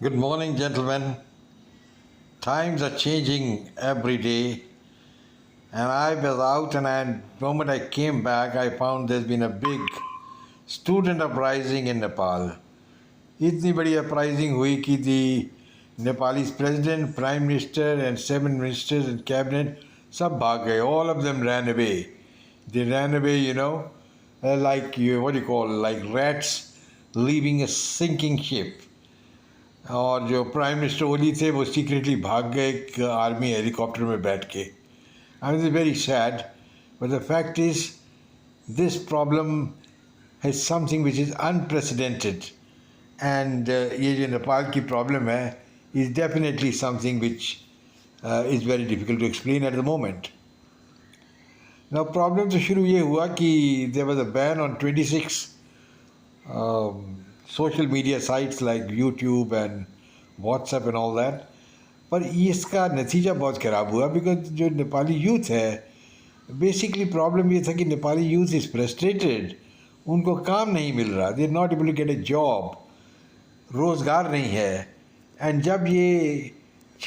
Good morning, gentlemen. Times are changing every day, and I was out, and the moment I came back, I found there's been a big student uprising in Nepal. इतनी बड़ी uprising हुई कि the Nepalese president, prime minister, and 7 ministers in cabinet सब भाग गए. All of them ran away. They ran away, like what do you call, like rats leaving a sinking ship. और जो prime minister ओली थे वो secretly भाग गए एक आर्मी हेलीकॉप्टर में बैठ के. I am very sad, but the fact is this problem है something which is unprecedented. And ये जो नेपाल की प्रॉब्लम है is definitely something which is very difficult to explain at the moment. Now problem तो शुरू ये हुआ कि there was a ban on 26 social media sites like YouTube and WhatsApp and all that. पर इसका नतीजा बहुत ख़राब हुआ बिकॉज जो नेपाली यूथ है बेसिकली प्रॉब्लम ये था कि नेपाली यूथ इज़ फ्रस्ट्रेटेड. उनको काम नहीं मिल रहा, they are not able to get a job, रोज़गार नहीं है. एंड जब ये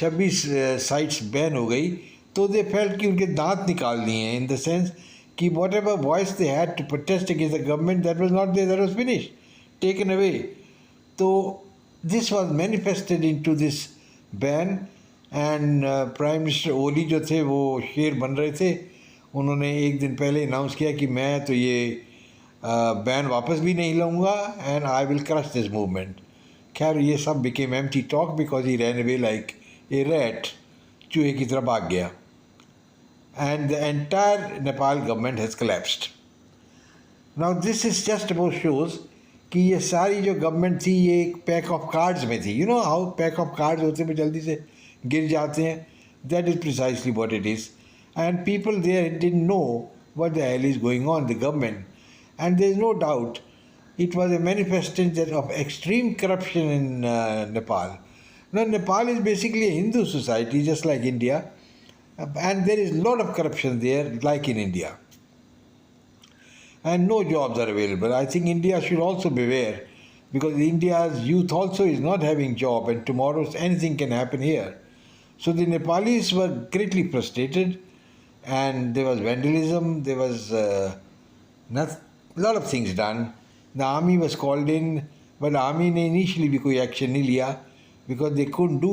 26 साइट्स बैन हो गई तो दे फेल्ट कि उनके दांत निकाल दिए हैं, इन द सेंस कि whatever voice they had to protest against the government that was not there, that was finished, taken away. So this was manifested into this ban. And prime minister Oli जो थे वो शेर बन रहे थे. उन्होंने एक दिन पहले अनाउंस किया कि मैं तो ये बैन वापस भी नहीं लूँगा and I will crush this movement. खैर ये सब became empty talk because he ran away like a rat, चूहे की तरह भाग गया. And the entire Nepal government has collapsed. Now this is just about shows कि ये सारी जो गवर्नमेंट थी ये एक पैक ऑफ कार्ड्स में थी. You know how pack of cards होते हैं वो जल्दी से गिर जाते हैं. That is precisely what it is. And people there didn't know what the hell is going on the government. And there is no doubt it was a manifestation of extreme corruption in Nepal. Now, Nepal is basically a Hindu society, just like India, and there is a lot of corruption there, like in India. And no jobs are available. I think India should also beware because India's youth also is not having job, and tomorrow anything can happen here. So the Nepalis were greatly frustrated, and there was vandalism, there was a lot of things done. The army was called in, but the army ने initially भी कोई action नहीं लिया because they couldn't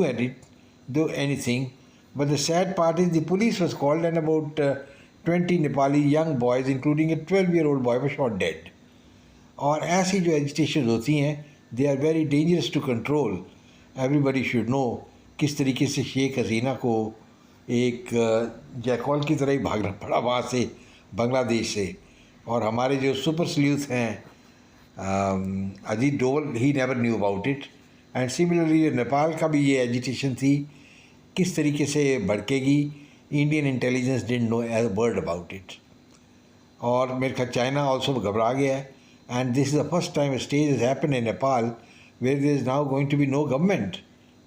do anything. But the sad part is the police was called and about 20 Nepali young boys, including a 12-year-old boy, were shot dead. और ऐसी जो agitation होती हैं, they are very dangerous to control. Everybody should know किस तरीके से शेख हसीना को एक जैकॉल की तरह ही भागना पड़ा वहाँ से, बांग्लादेश से. और हमारे जो सुपर स्लूथ हैं Ajit Doval, he never knew about it. And similarly Nepal का भी ये एजिटेशन थी, किस तरीके से भड़केगी, Indian intelligence didn't know a word about it. और मेरे ख्याल चाइना ऑल्सो घबरा गया है. And this is the first time stage has happen in Nepal where there is now going to be no government.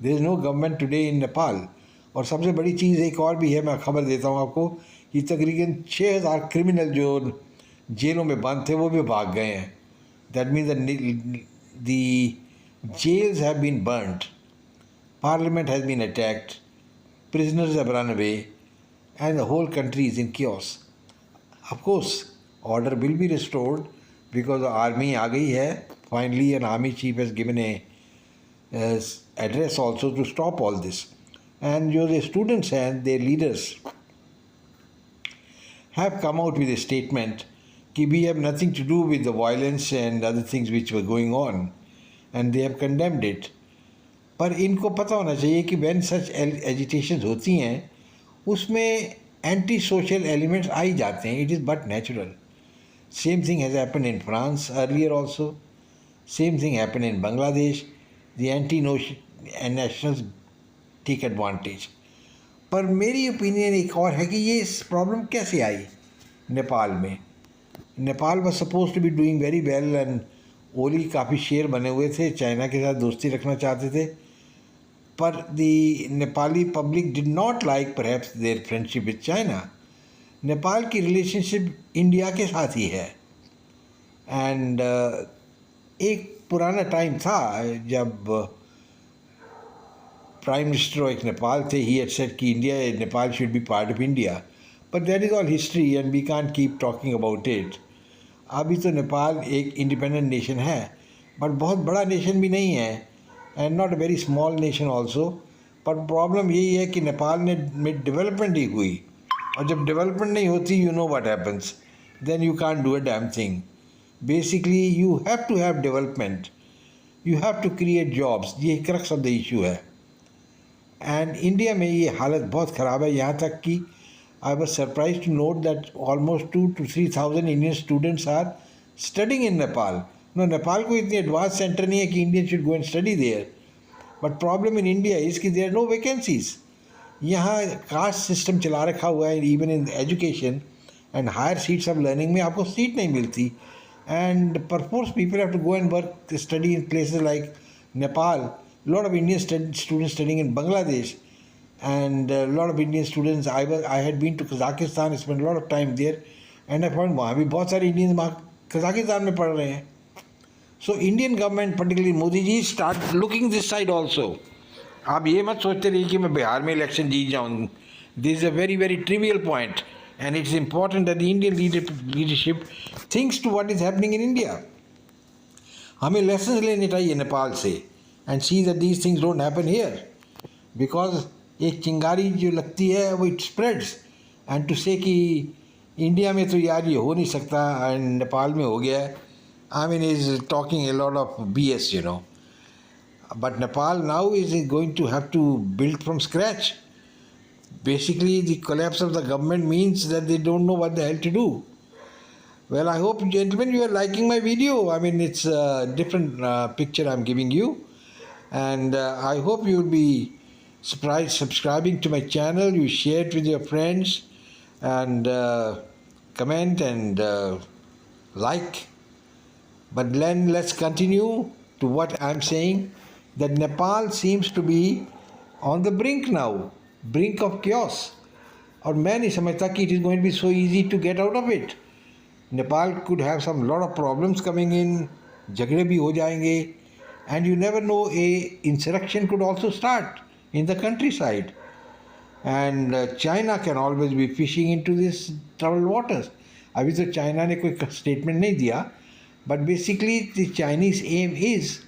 There is no government today in Nepal. और सबसे बड़ी चीज़ एक और भी है, मैं खबर देता हूँ आपको, कि तकरीबन 6,000 क्रिमिनल जो जेलों में बंद थे वो भी भाग गए हैं. That means the jails have been burnt, parliament has been attacked, prisoners have run away, and the whole country is in chaos. Of course, order will be restored because the army आ गई है. Finally, an army chief has given a address also to stop all this. And जो the students and their leaders have come out with a statement कि we have nothing to do with the violence and other things which were going on, and they have condemned it. पर इनको पता होना चाहिए कि when such agitations होती हैं उसमें एंटी सोशल एलिमेंट्स आ ही जाते हैं. It is but natural. Same thing has happen in France earlier also. Same thing happen in Bangladesh. The anti nationals take advantage. पर मेरी ओपिनियन एक और है कि ये प्रॉब्लम कैसे आई नेपाल में. Nepal was suppose to be doing very well and Oli काफ़ी शेर बने हुए थे, चाइना के साथ दोस्ती रखना चाहते थे. पर the Nepali public did not like perhaps their friendship with China. Nepal की रिलेशनशिप इंडिया के साथ ही है. एंड एक पुराना टाइम था जब Prime Minister of Nepal, he had said that Nepal should be part of India. But that is all history and we can't keep talking about it. अभी तो नेपाल एक इंडिपेंडेंट नेशन है बट बहुत बड़ा नेशन भी नहीं है and not a very small nation also. पर प्रॉब्लम यही है कि नेपाल में डेवलपमेंट ही हुई और जब डेवलपमेंट नहीं होती you know what happens then you can't do a damn thing. Basically you have to have development, you have to create jobs. ये क्रक्स ऑफ द इशू है एंड इंडिया में ये हालत बहुत ख़राब है. यहाँ तक कि I was surprised to note that almost 2,000 to 3,000 Indian students are studying in Nepal. No, Nepal को इतनी advanced center नहीं है कि Indians should go and study there. But problem in India is कि there are no vacancies. यहाँ caste system चला रखा हुआ है even in education and higher seats of learning में आपको सीट नहीं मिलती. And perforce people have to go and work, study in places like Nepal. Lot of Indian students studying in Bangladesh. And a lot of Indian students, I had been to Kazakhstan, spent a lot of time there, and I found वहाँ भी बहुत सारे Indians Kazakhstan में पढ़ रहे हैं. So Indian government, particularly Modi ji, start looking this side also. आप ये मत सोचते रहिए कि मैं बिहार में इलेक्शन जीत जाऊँ. This is a very very trivial point, and it's important that the Indian leadership thinks to what is happening in India. हमें lessons लेने चाहिए नेपाल से and see that these things don't happen here, because एक चिंगारी जो लगती है वो इट स्प्रेड्स एंड टू से कि इंडिया में तो यार ये हो नहीं सकता एंड नेपाल में हो गया है. I mean is talking a lot of BS, you know. But Nepal now is going to have to build from scratch. Basically the collapse of the government means that they don't know what the hell to do. Well, I hope gentlemen you are liking my video. I mean it's a different picture I'm giving you, and I hope you will be subscribing to my channel, you share it with your friends, and comment and like. But then let's continue to what I'm saying, that Nepal seems to be on the brink now, brink of chaos. और मैं नहीं समझता कि it is going to be so easy to get out of it. Nepal could have some lot of problems coming in, झगड़े भी हो जाएंगे, and you never know, a insurrection could also start in the countryside, and China can always be fishing into this troubled waters. अभी तो China ने कोई statement नहीं दिया, but basically the Chinese aim is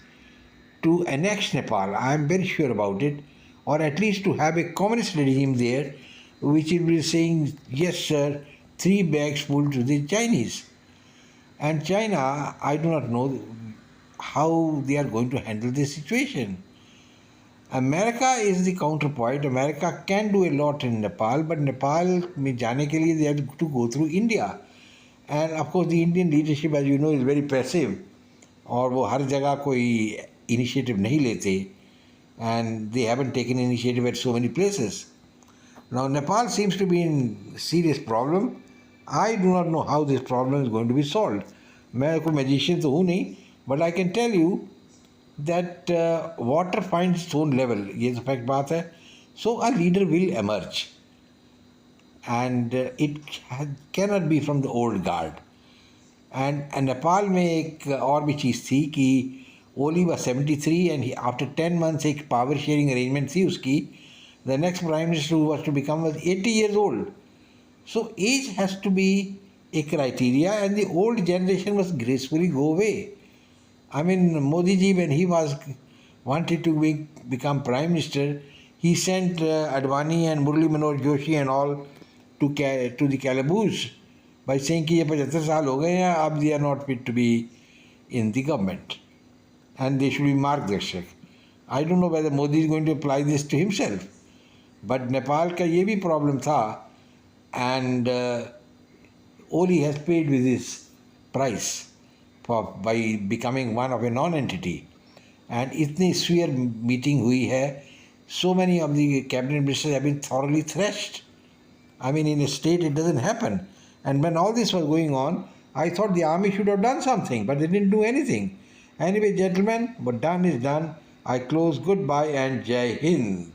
to annex Nepal. I am very sure about it, or at least to have a communist regime there, which will be saying yes sir, 3 bags full to the Chinese. And China, I do not know how they are going to handle this situation. America is the counterpoint. America can do a lot in Nepal, but Nepal में जाने के लिए they have to go through India. And of course the Indian leadership, as you know, is very passive. और वो हर जगह कोई initiative नहीं लेते, and they haven't taken initiative at so many places. Now Nepal seems to be in serious problem. I do not know how this problem is going to be solved. मैं कोई magician तो हूँ नहीं, but I can tell you that water finds its own level. ये तो fact बात है. So a leader will emerge, and it cannot be from the old guard. And Nepal में एक और भी चीज़ थी कि ओली was 73 and after 10 months एक power sharing arrangement थी उसकी. The next prime minister who was to become was 80 years old. So age has to be a criteria, and the old generation must gracefully go away. I mean, Modi ji, when he wanted to become prime minister, he sent Advani and Murli Manoj Joshi and all to the calaboose by saying कि ये 75 साल हो गए हैं, अब they are not fit to be in the government and they should be margdarshak. I don't know whether Modi is going to apply this to himself, but Nepal का ये भी problem था, and Oli has paid with his price by becoming one of a non-entity. And इतनी sphere meeting हुई है, so many of the cabinet ministers have been thoroughly thrashed. I mean, in a state it doesn't happen. And when all this was going on, I thought the army should have done something, but they didn't do anything. Anyway, gentlemen, what done is done. I close. Goodbye and Jai Hind.